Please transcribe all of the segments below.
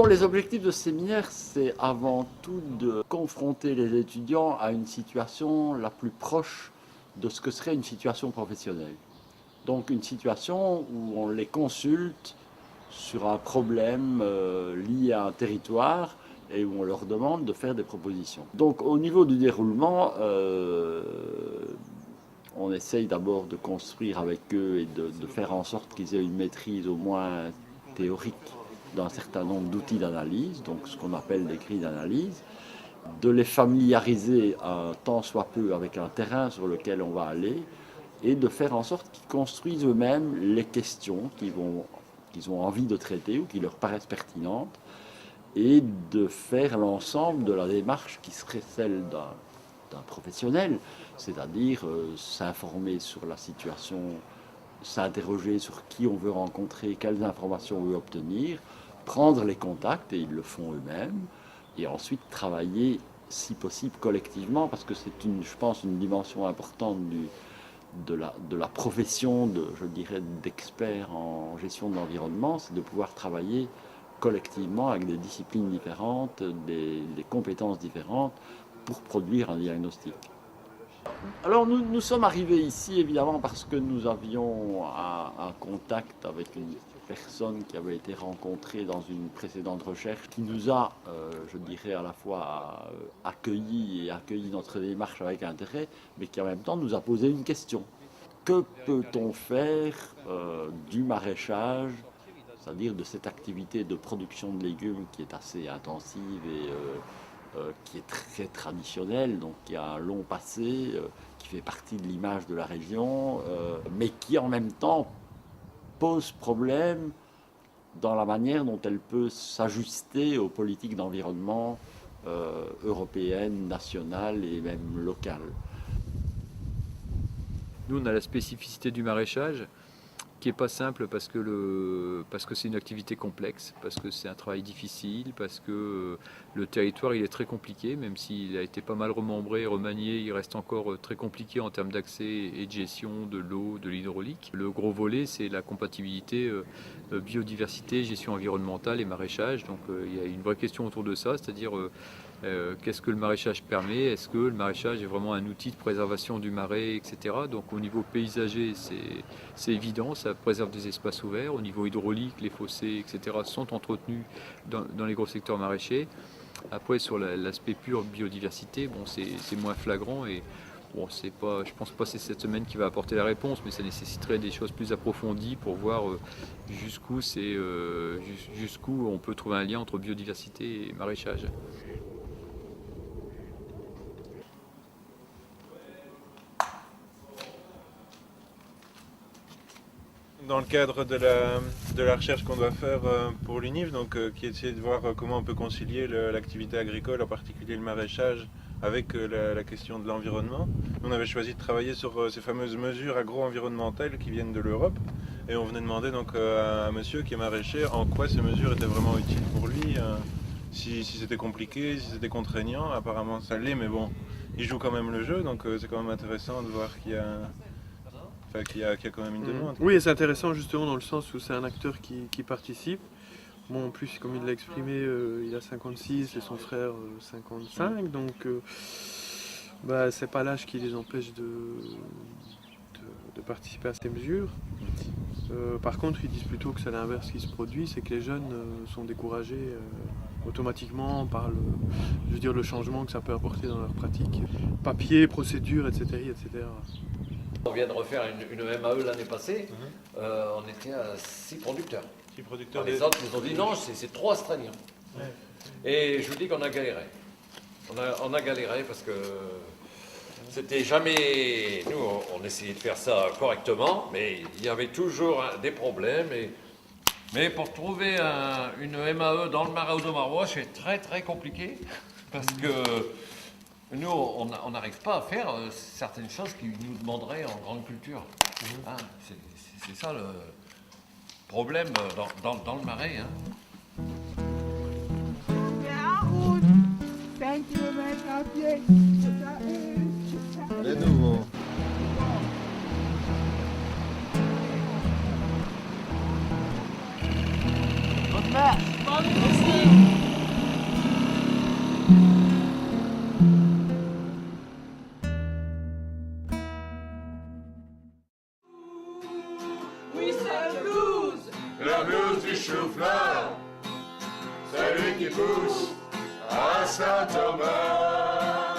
Bon, les objectifs de ce séminaire, c'est avant tout de confronter les étudiants à une situation la plus proche de ce que serait une situation professionnelle. Donc une situation où on les consulte sur un problème lié à un territoire et où on leur demande de faire des propositions. Donc au niveau du déroulement, on essaye d'abord de construire avec eux et de faire en sorte qu'ils aient une maîtrise au moins théorique d'un certain nombre d'outils d'analyse, donc ce qu'on appelle des grilles d'analyse, de les familiariser un tant soit peu avec un terrain sur lequel on va aller et de faire en sorte qu'ils construisent eux-mêmes les questions qu'ils ont envie de traiter ou qui leur paraissent pertinentes et de faire l'ensemble de la démarche qui serait celle d'un professionnel, c'est-à-dire s'informer sur la situation, s'interroger sur qui on veut rencontrer, quelles informations on veut obtenir, prendre les contacts, et ils le font eux-mêmes, et ensuite travailler, si possible, collectivement, parce que c'est, je pense, une dimension importante de la profession, je dirais, d'expert en gestion de l'environnement, c'est de pouvoir travailler collectivement avec des disciplines différentes, des compétences différentes, pour produire un diagnostic. Alors nous sommes arrivés ici évidemment parce que nous avions un contact avec une personne qui avait été rencontrée dans une précédente recherche qui nous a, je dirais, à la fois accueillis et accueilli notre démarche avec intérêt, mais qui en même temps nous a posé une question. Que peut-on faire du maraîchage, c'est-à-dire de cette activité de production de légumes qui est assez intensive et qui est très traditionnelle, donc qui a un long passé, qui fait partie de l'image de la région, mais qui en même temps pose problème dans la manière dont elle peut s'ajuster aux politiques d'environnement européennes, nationales et même locales. Nous, on a la spécificité du maraîchage qui n'est pas simple parce que c'est une activité complexe, parce que c'est un travail difficile, parce que le territoire il est très compliqué, même s'il a été pas mal remembré, remanié, il reste encore très compliqué en termes d'accès et de gestion de l'eau, de l'hydraulique. Le gros volet, c'est la compatibilité biodiversité, gestion environnementale et maraîchage. Donc il y a une vraie question autour de ça, c'est-à-dire qu'est-ce que le maraîchage permet? Est-ce que le maraîchage est vraiment un outil de préservation du marais, etc. Donc au niveau paysager, c'est évident, ça préserve des espaces ouverts. Au niveau hydraulique, les fossés, etc. sont entretenus dans les gros secteurs maraîchers. Après, sur l'aspect pur biodiversité, bon, c'est moins flagrant et bon, je pense pas que c'est cette semaine qui va apporter la réponse, mais ça nécessiterait des choses plus approfondies pour voir jusqu'où on peut trouver un lien entre biodiversité et maraîchage. Dans le cadre de la recherche qu'on doit faire pour l'UNIF, donc, qui est d'essayer de voir comment on peut concilier l'activité agricole, en particulier le maraîchage, avec la question de l'environnement. On avait choisi de travailler sur ces fameuses mesures agro-environnementales qui viennent de l'Europe, et on venait demander donc à un monsieur qui est maraîcher en quoi ces mesures étaient vraiment utiles pour lui, si c'était compliqué, si c'était contraignant. Apparemment ça l'est, mais bon, il joue quand même le jeu, donc c'est quand même intéressant de voir qu'il y a quand même une demande. Oui, et c'est intéressant justement dans le sens où c'est un acteur qui participe. Bon, en plus, comme il l'a exprimé, il a 56 et son frère 55, donc c'est pas l'âge qui les empêche de participer à ces mesures. Par contre, ils disent plutôt que c'est l'inverse qui se produit, c'est que les jeunes sont découragés automatiquement par le changement que ça peut apporter dans leur pratique. Papier, procédure, etc. etc. On vient de refaire une MAE l'année passée, on était à 6 producteurs. 6 producteurs. Les autres nous ont dit non, c'est trop astreignant. Ouais. Et je vous dis qu'on a galéré. On a galéré parce que c'était jamais... Nous, on essayait de faire ça correctement, mais il y avait toujours des problèmes. Mais pour trouver une MAE dans le Marais Audomarois, c'est très très compliqué parce que... Nous, on n'arrive pas à faire certaines choses qu'ils nous demanderaient en grande culture. Hein, c'est ça le problème dans le marais. Hein. Les nouveaux. Bonne marche. Oui, c'est le blues. Le blues du chou-fleur, celui qui pousse à Saint-Thomas.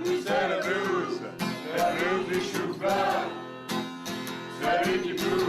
Oui, C'est le blues du chou-fleur, celui qui pousse